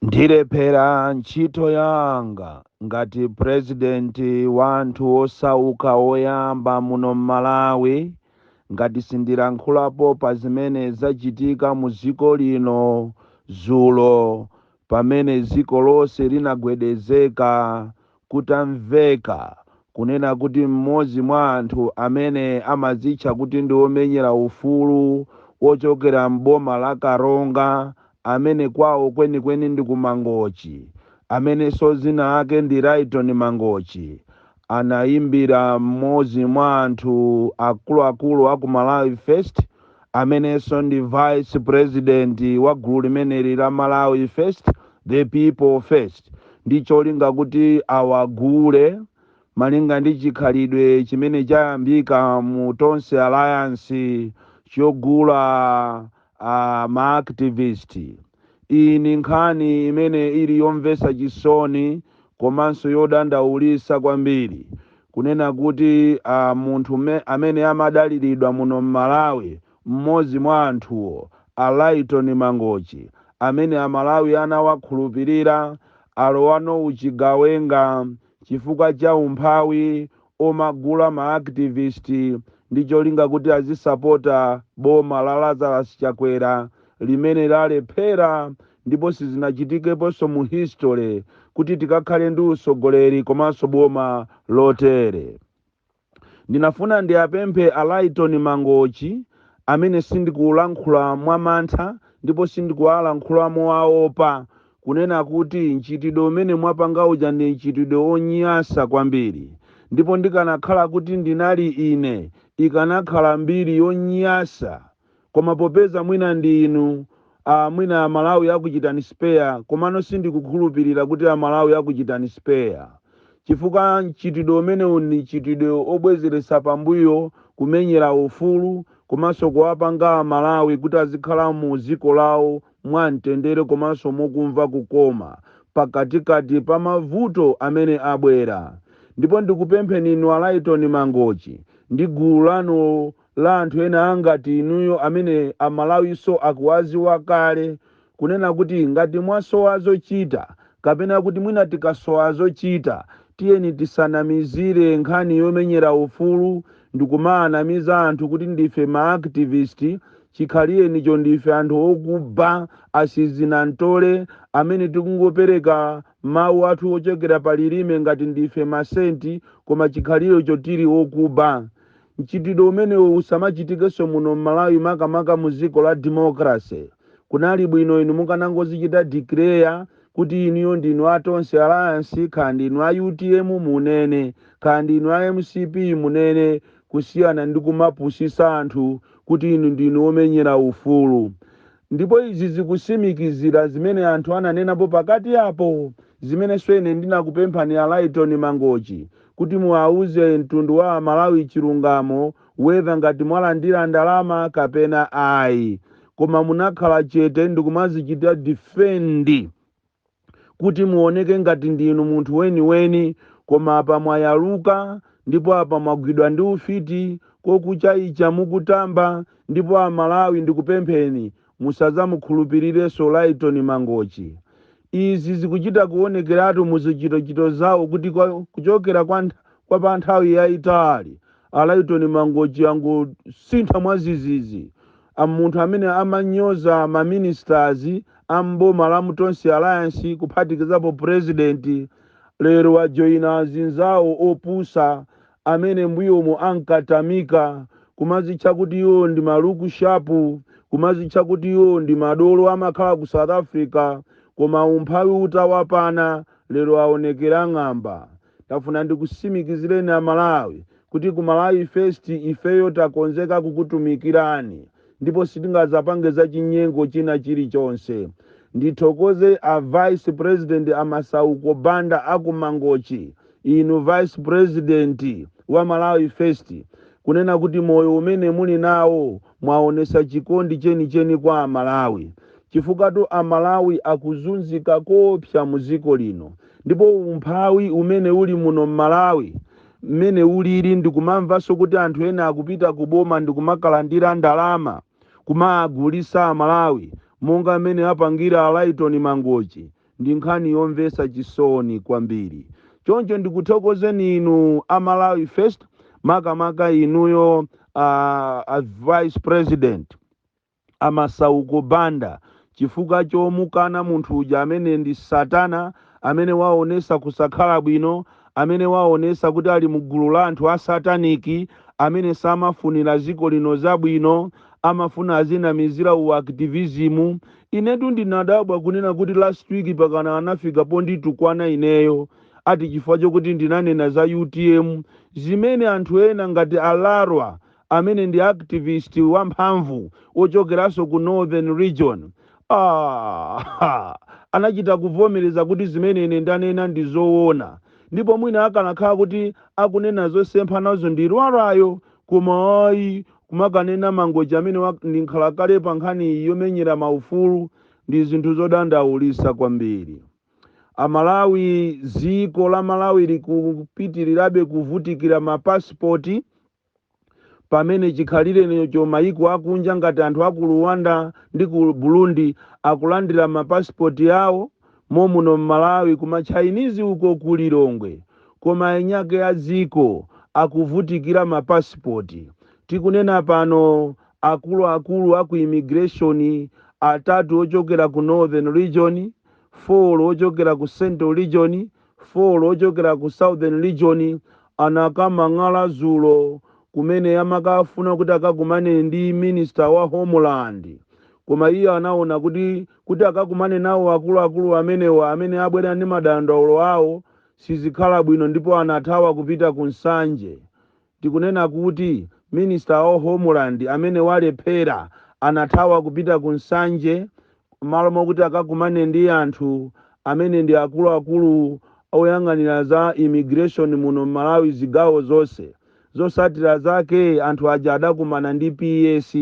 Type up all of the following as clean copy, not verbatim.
Ndilephera ntchito yanga ngati purezidenti wa anthu osauka oyamba muno m'Malawi ngati sindilankhulapo pa zimene zachitika mu dziko lino dzulo pamene dziko lonse linagwedezeka kutamveka kunena kuti mmodzi mwa anthu amene amadzitcha kuti ndi omenyera ufulu ochokera m'boma la Karonga amene kwawo kwenikweni ndi ku Mangochi amenenso dzina ake ndi Rayton Mangochi anayimbira mmodzi mwa anthu akuluakulu aku Malawi First amenenso ndi vice president wa gulu limeneli la Malawi First the people first ndi cholinga kuti awagule malinga ndi chikhalidwe chimene chayambika mu Tonse Alliance chogula ma-activist. Iyi ni nkhani imene ili yomvetsa chisoni komanso yodandaulitsa kwambiri kunena kuti munthu amene amadaliridwa muno m'Malawi mmodzi mwa anthuwo Rayton Mangochi amene Amalawi anawakhulupirira alowano uchigawenga chifukwa cha umphawi omagula ma-activist ndi cholinga kuti azisapota boma la Lazarus Chakwera limene lalephera ndipo sizinachitikeponso mu history kuti tikakhale ndi usogoleri komanso boma lotere. Ndinafuna ndiyapemphe Rayton Mangochi amene sindikulankhula mwamantha ndipo sindikuwalankhula mowaopa kunena kuti mchitidwe umene mwapanga uja ndi mchitidwe onyasa kwambiri ndipo ndikanakhala kuti ndinali ine ikanakhala mbiri yonyasa koma popeza mwina ndi inu mwina Amalawi akuchitani spare komano sindikukhulupirira kuti Amalawi akuchitani spare chifukwa mchitidwe umene uni mchitidwe obwezeretsa pambuyo kumenyera ufulu komanso kuwapanga Amalawi kuti azikhala mu dziko lawo mwamtendere komanso mokumva kukoma pakatikati pa mavuto amene abwera. Ndipo ndikupempheni inu Rayton Mangochi ndi gulu lanu la anthu ena angati inuyo amene Amalawiso akuwaziwa kale kunena kuti ngati mwasowa zochita kapena kuti mwina tikasowa zochita tiyeni tisanamizire nkhani yomenyera ufulu ndikumanamiza anthu kuti ndife ma-activist chikhalire cho ndife anthu okuba asizinantole amene tikungopereka mawu athu ochokera palilime ngati ndife masenti koma chikhalire cho tili okuba. Mchitidwe umene usamachitikenso muno m'Malawi makamaka mu dziko la democracy. Kunali bwino inu mukanangozichita declare kuti inuyo ndinu a Tonse Alliance kandi inu a UTM munene kandi inu a MCP munene kusiyana ndi kumapusisa anthu kuti inu ndinu omenyera ufulu. Ndipo izi zikusimikizira zimene anthu ananenapo pakati apo zimene swene ndinakupemphani Rayton Mangochi kuti muauze mtundu wa Amalawi chilungamo whether ngati mwalandira ndalama kapena ayi koma munakhala chete ndikumazichita defend kuti muoneke ngati ndinu munthu weni koma apa mwayaluka ndipo apa mwagwidwa ndi ufiti kokucha icha mukutamba ndipo Amalawi ndikupempheni musazamukhulupirirenso Rayton Mangochi. Izi zikuchita kuonekeratu muzichitochito zawo kuti kuchokera kwa pa nthawi yayitali Rayton Mangochi angosintha mwazizizi munthu amene amanyoza ma-ministers amboma la Tonse Alliance kuphatikizapo president lero wajoyina azinzawo opusa amene mbuyomo ankatamika kumazitcha kuti iwo ndi maluku shapu kumazitcha kuti iwo ndi madolo amakhala ku South Africa koma umphawi utawapana lero aonekera ng'amba. Tafuna ndikusimikizireni Amalawi kuti ku Malawi First ifeyo takonzeka kukutumikirani ndipo sitingazapange za chinyengo china chilichonse. Ndithokoze a vice president Amasauko Banda aku Mangochi inu vice president wa Malawi First kunena kuti moyo umene muli nawo mwaonesa chikondi chenicheni kwa Amalawi chifukwa Amalawi akuzunzika kopsa mu dziko lino ndipo umphawi umene uli muno m'Malawi mmene ulili ndikumamvanso kuti anthu ena akupita kuboma ndikumakalandira ndalama kumagulisa Amalawi monga mmene apangira Rayton Mangochi ndi nkhani yomvetsa chisoni kwambiri. Choncho ndikuthokozeni inu Malawi First, makamaka inuyo a Vice President Amasauko Banda, chifukwa chomukana munthu uja amene ndi satana, amene waonesa kusakhala bwino, amene waonesa kuti ali mugulu la anthu asataniki, amene samafunira dziko lino zabwino, amafuna azinamizira uaktivizimu. Inetu ndinadabwa kunena kuti last week pakana anafika ponditukwana ineyo ati chifukwa chokuti ndinanena za UTM, zimene anthu ena ngati Alarwa amene ndi activist wamphamvu ochokeranso ku Northern Region anachita kuvomereza kuti zimene ine ndanena ndi zoona, ndipo mwina akanakhala kuti akunena zosempha nazo ndi Lwarayo, koma ayi kumakanena mangoja amene ndinkhala kale pa nkhani yomenyera maufulu ndi zinthu zodandaulitsa kwambiri. Amalawi, dziko la Malawi likupitirirabe kuvutikira mapasipoti, pamene chikhalire cho mayiko akunja ngati anthu aku Rwanda ndi ku Burundi akulandira mapasipoti yawo, momuno Malawi kuma Chinese uko kuli Longwe, koma enyake ya dziko akuvutikira mapasipoti. Tikunena pano akulu aku immigration atatu ochokera ku Northern Region, 4 ochokera ku Central Region, 4 ochokera ku Southern Region, anakamang'ala zulo kumene amakafuna kuti akakumane ndi Minister wa Homeland, koma iye anaona kuti akakumane nawo akulu amenewa amene abwera ndi madandaulo awo sizikhala bwino, ndipo anathawa kupita ku Nsanje. Tikunena kuti Minister wa Homeland amene walephera anathawa kupita ku Nsanje malo mokuti akakumane ndi anthu amene ndi akulu oyang'anira za immigration muno Malawi zigawo zonse. Zosatira zake anthu aja adakumana ndi PS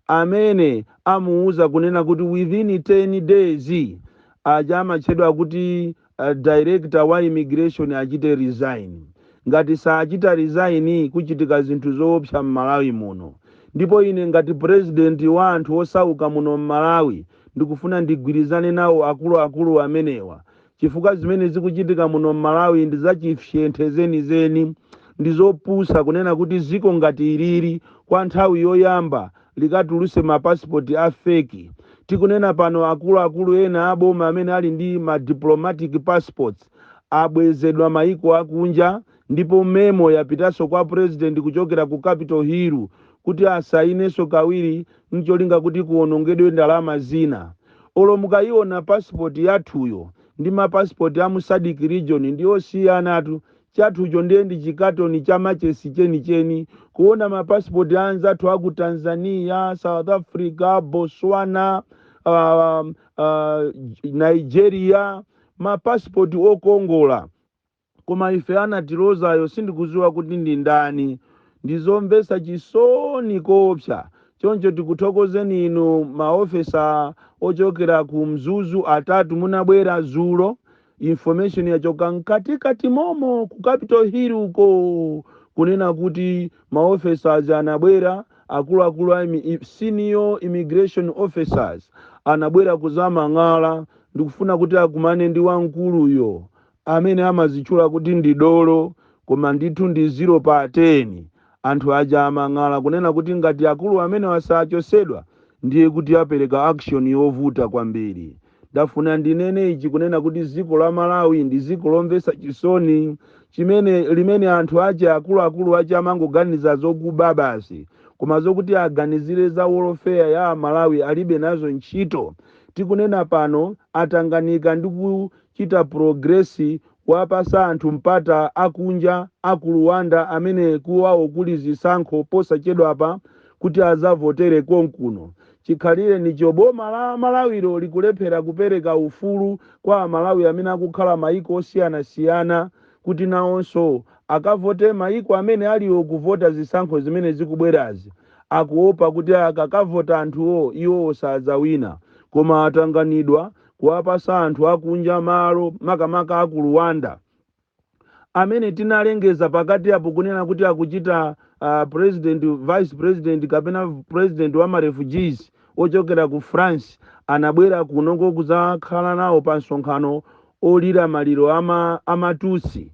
amene amuuza kunena kuti within 10 days aja amatchedwa kuti director wa immigration achite resign. Ngati saachita resign kuchitika zinthu zoopsa m'Malawi muno. Ndipo ine ngati president wa anthu osauka muno m'Malawi ndikufuna ndigwirizane nawo akulu amenewa, chifukwa zimene zikuchitika muno m'Malawi ndi zachipsenthe zenizeni, ndizopusa kunena kuti ziko ngati iliri kwa nthawi yoyamba likatuluse mapasipoti a fake. Tikunena pano akulu ena aboma amene ali ndi ma diplomatic passports abwezedwa mayiko akunja, ndipo memo yapitanso kwa president kuchokera ku Capitol Hill kuti asaineso kawiri ncholinga kuti kuonongedwe ndalama zina. Olo mukayiona passport yathuyo ndi mapasipoti a mu SADC region ndi osiyanatu, chathucho ndiye ndi chikatoni cha machesi chenicheni. Kuona mapasipoti anzathu aku Tanzania, South Africa, Botswana, Nigeria, mapasipoti okongola, koma ife anatilozayo sindikuziwa kuti ndi ndani. Ndizomvetsa chisoni koopsa. Choncho tikuthokozeni inu maofesa ochokera ku Mzuzu atatu munabwera zulo. Information yachoka mkatikati momo ku Capitol Hill uko kunena kuti maofficers anabwera akulu senior immigration officers anabwera kuzamang'ala ndikufuna kuti akumane ndi wamkuluyo amene amazitchula kuti ndi dolo, koma ndithu ndi 0 pa 10. Anthu aja amang'ala kunena kuti ngati akulu amene wasachosedwa ndiye kuti apereka action yovuta kwambiri. Ndafuna ndinene ichi kunena kuti ziko la Malawi ndi ziko lomvetsa chisoni limene anthu aja akulu aja amangoganiza zokuba basi, koma zokuti aganizire za welfare ya Malawi alibe nazo ntchito. Tikunena pano atanganika ndi kuchita progressi wapasa anthu mpata akunja aku Rwanda amene kuwawo kuli zisankho posachedwa pa kuti azavotere konkuno. Chikhalire ni choboma la Malawiro likulephera kupereka ufulu kwa Malawi amene akukhala mayiko osiyana-siyana kuti nawonso akavote mayiko amene aliwo kuvota zisankho zimene zikubwerazi. Akuopa kuti akakavota anthuwo iwo sadzawina, koma atanganidwa kuwapasa anthu akunja malo makamaka aku Rwanda amene tinalengeza pakati apo kunena kuti akuchita president, vice president kapena president wa ma refugees ochokera ku France anabwera kunoko kuzakhala nawo pa nsonkhano olira maliro amatusi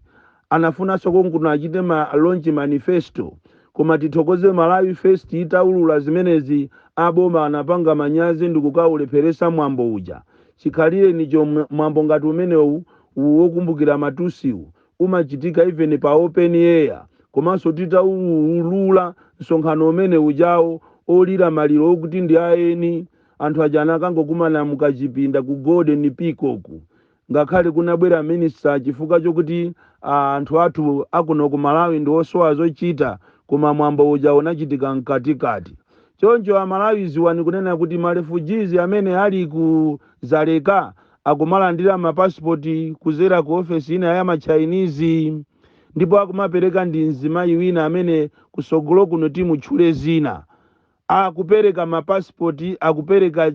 anafunanso konkuno achite launch manifesto koma tithokoze Malawi First itaulula zimenezi aboma anapanga manyazi ndikukaulepheresa mwambo uja chikhalire nicho mwambo ngati umenewu wokumbukira matusiwu umachitika even pa open air komanso titaulula nsonkhano umene ujawo olira maliro okuti ndi aeni anthu aja anakangokumana mukachipinda ku Golden Peacock ngakhale kunabwera minister chifukwa chokuti anthu athu akuno ku Malawi ndi osowa zochita koma mwambo uja unachitika mkatikati choncho Amalawi ziwani kunena kuti marefugees amene ali ku Zaleka akumalandira mapasipoti kuzera ku ofesi ina ya Chinese ndipo akumapereka ndi mzimayi wina amene kusogolo kuno timutchule zina akupereka mapasipoti akupereka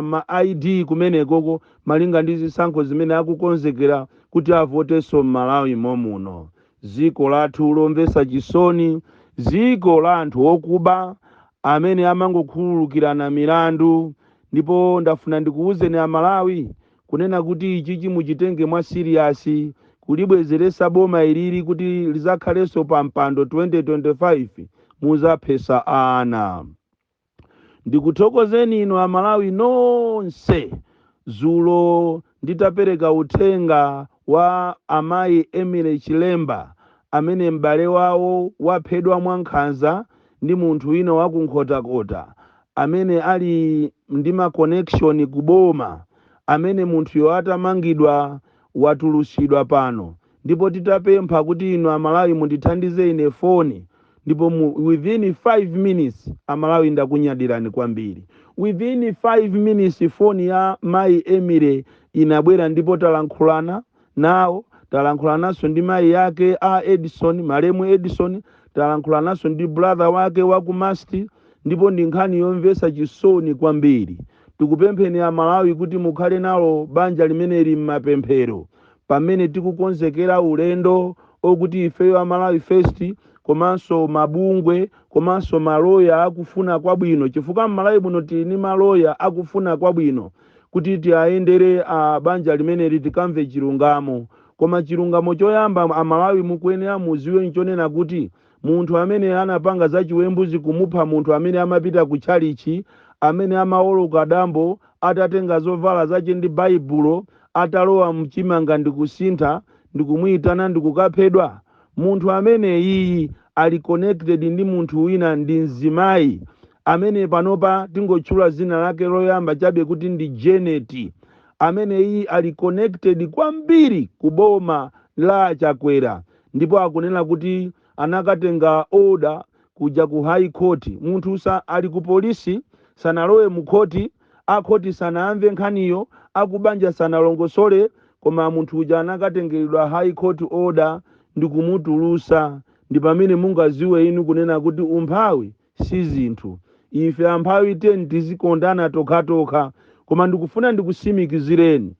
ma ID kumenekoko malinga ndi zisankho zimene akukonzekera kuti avoteso m'Malawi momuno ziko lathu lomvesa chisoni ziko la anthu okuba amene amangokhululukirana milandu ndipo ndafuna ndikuwuzeni Amalawi kunena kuti ichichi muchitenge mwa serious kulibwezeresa boma iliri kuti lizakhaleso pa mpando 2025 muzaphesa ana ndikuthokozeni ino Amalawi nonse zulo nditapereka uthenga wa amayi Emily Chilemba amene m'bale wawo waphedwa mwankhanza ndi munthu wina wakunkhotakota amene ali ndi ma connection kuboma amene munthuyo atamangidwa watulusidwa pano ndipo titapempha kuti ino Amalawi mundithandize ine foni ndipo within 5 minutes Amalawi ndakunyadirani kwambiri within 5 minutes foni ya mayi Emily inabwera ndipo talankhulana nawo talankhulanaso ndi mayi yake Edison Malemu Edison talankhulanaso ndi brother wake wakumasti ndipo ndi nkhani yomvesa chisoni kwambiri tikupempheni Amalawi kuti mukhale nalo banja limene li mmapemphero pamene tikukonzekera ulendo okuti ifeyo Amalawi First komanso mabungwe komanso maloya akufuna kwabwino chifukwa m'Malawi muno tili ni maloya akufuna kwabwino kuti tiayendere banja limene litikamve chilungamo koma chilungamo choyamba Amalawi mukuyenera muziwe nchonena kuti munthu amene anapanga za chiwembuzi kumupha munthu amene amapita ku chalichi amene amawoloka dambo atatenga zovala zache ndi baibulo atalowa mchimanga ndikusintha ndikumuyitana ndikukaphedwa munthu amene iyi ali connected ndi munthu wina ndi mzimayi amene panopa tingotchula zina lake loyamba chabe kuti ndi Janet amene iyi ali connected kwambiri kuboma la Chakwera ndipo akunena kuti anakatenga order kuja ku high court munthu ali ku polisi sanalowe mu khoti akhoti sanaamve nkhaniyo akubanja sanalongosole koma munthu uja anakatengeredwa high court order ndikumutulusa ndi pamene mungaziwe inu kunena kuti umphawi si zinthu ife amphawi tizikondana tokha koma ndikufuna ndikusimikizireni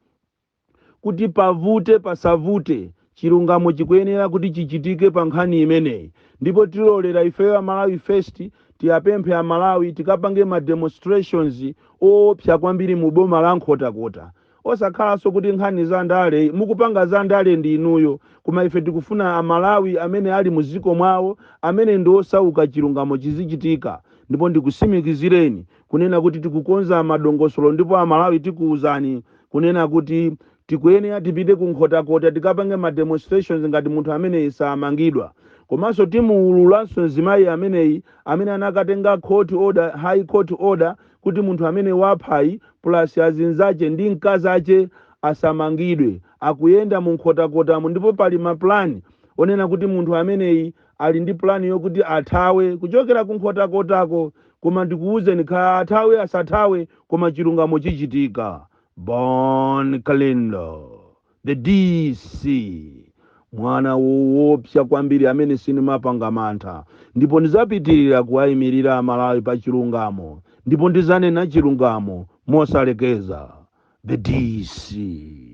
kuti pavute pasavute chilungamo chikuyenera kuti chichitike pa nkhani imeneyi ndipo tilolera ifeyo Amalawi First tiyapemphe Amalawi tikapange ma demonstrations opsa kwambiri mu boma la nkhotakota osakhalanso kuti nkhani za ndale mukupanga za ndale ndi inuyo koma ife tikufuna Amalawi amene ali muziko mwawo amene ndi osauka chilungamo chizichitika ndipo ndikusimikizireni kunena kuti tikukonza madongosolo ndipo Amalawi tikuuzani kunena kuti tikuyenera tipite ku nkhotakota tikapange ma demonstrations ngati munthu amene isamangidwa komanso timuululanso mzimayi ameneyi amene anakatenga court order high court order kuti munthu amene waphayi plus azinzache ndi mkazi ache asamangidwe akuyenda mu nkhotakotamo ndipo pali maplani onena kuti munthu ameneyi ali ndi plani yokuti athawe kuchokera ku nkhotakotako koma ndikuwuzeni kha athawe asathawe koma chilungamo chichitika. Bon Kalendo the DC mwana woopsa kwambiri amene sinimapanga mantha ndipo ndizapitirira kuwayimirira Amalawi pa chilungamo ndipo ndizanena chilungamo mosalekeza the DC.